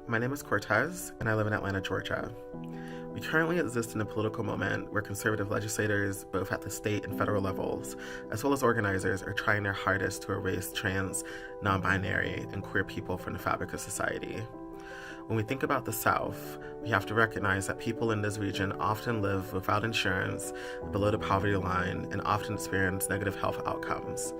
My name is Cortez, and I live in Atlanta, Georgia. We currently exist in a political moment where conservative legislators, both at the state and federal levels, as well as organizers, are trying their hardest to erase trans, non-binary, and queer people from the fabric of society. When we think about the South, we have to recognize that people in this region often live without insurance, below the poverty line, and often experience negative health outcomes.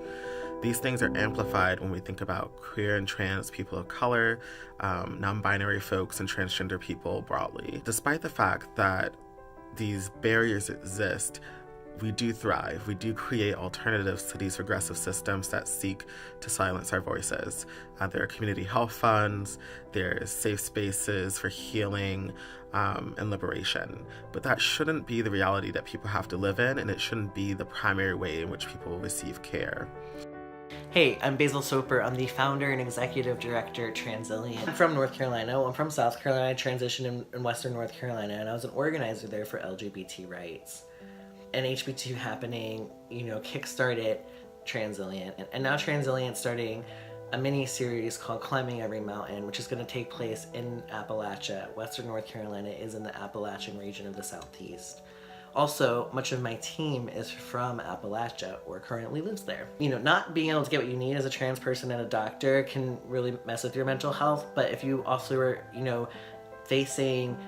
These things are amplified when we think about queer and trans people of color, non-binary folks, and transgender people broadly. Despite the fact that these barriers exist, we do thrive. We do create alternatives to these regressive systems that seek to silence our voices. There are community health funds, there's safe spaces for healing and liberation. But that shouldn't be the reality that people have to live in, and it shouldn't be the primary way in which people receive care. Hey, I'm Basil Soper. I'm the founder and executive director at Transilient. I'm from North Carolina. Well, I'm from South Carolina. I transitioned in Western North Carolina, and I was an organizer there for LGBT rights. And HB2 happening, kickstarted Transilient. And now Transilient's starting a mini-series called Climbing Every Mountain, which is going to take place in Appalachia. Western North Carolina is in the Appalachian region of the Southeast. Also, much of my team is from Appalachia or currently lives there. Not being able to get what you need as a trans person and a doctor can really mess with your mental health, but if you also are, facing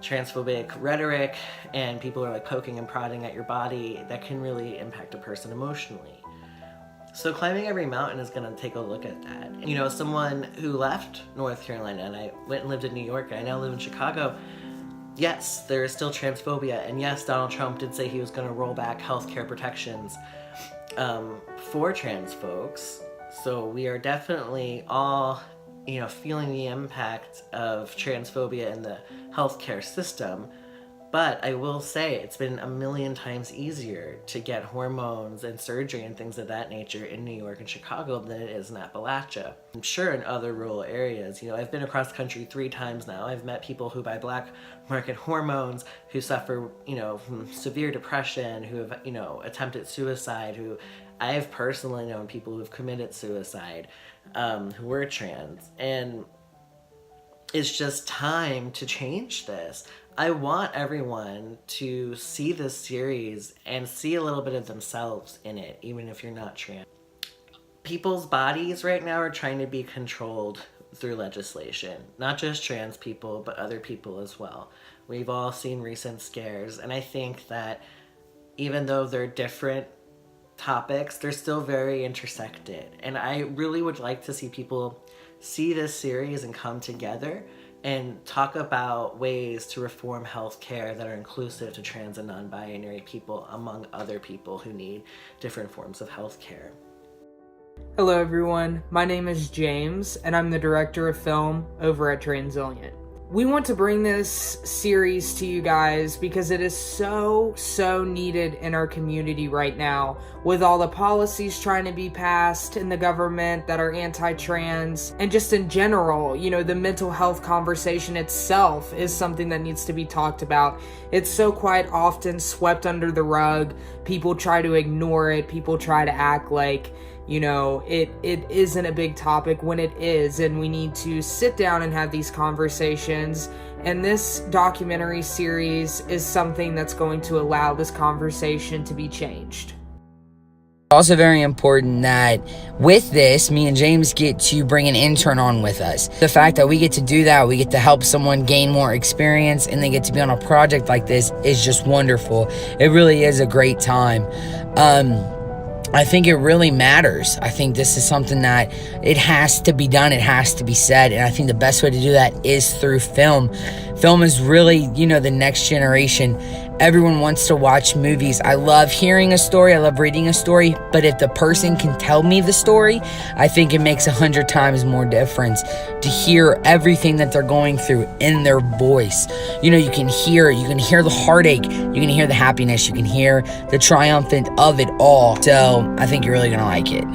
transphobic rhetoric and people are poking and prodding at your body, that can really impact a person emotionally. So Climbing Every Mountain is going to take a look at that. As someone who left North Carolina and I went and lived in New York, and I now live in Chicago, yes, there is still transphobia, and yes, Donald Trump did say he was going to roll back healthcare protections for trans folks. So we are definitely all, feeling the impact of transphobia in the healthcare system. But I will say it's been a million times easier to get hormones and surgery and things of that nature in New York and Chicago than it is in Appalachia. I'm sure in other rural areas, I've been across the country 3 times now. I've met people who buy black market hormones, who suffer, from severe depression, who have, attempted suicide, who I've personally known people who have committed suicide, who were trans. And it's just time to change this. I want everyone to see this series and see a little bit of themselves in it, even if you're not trans. People's bodies right now are trying to be controlled through legislation. Not just trans people, but other people as well. We've all seen recent scares, and I think that even though they're different topics, they're still very intersected. And I really would like to see people see this series and come together and talk about ways to reform healthcare that are inclusive to trans and non-binary people, among other people who need different forms of healthcare. Hello everyone, my name is James, and I'm the director of film over at Transilient. We want to bring this series to you guys because it is so needed in our community right now, with all the policies trying to be passed in the government that are anti-trans, and just in general, the mental health conversation itself is something that needs to be talked about. It's so quite often swept under the rug. People try to ignore it. People try to act like it isn't a big topic when it is, and we need to sit down and have these conversations. And this documentary series is something that's going to allow this conversation to be changed. Also very important that with this, me and James get to bring an intern on with us. The fact that we get to do that, we get to help someone gain more experience, and they get to be on a project like this is just wonderful. It really is a great time. I think it really matters. I think this is something that it has to be done. It has to be said. And I think the best way to do that is through film. Film is really, the next generation. Everyone wants to watch movies. I love hearing a story. I love reading a story. But if the person can tell me the story, I think it makes 100 times more difference to hear everything that they're going through in their voice. You can hear it. You can hear the heartache. You can hear the happiness. You can hear the triumphant of it all. So I think you're really going to like it.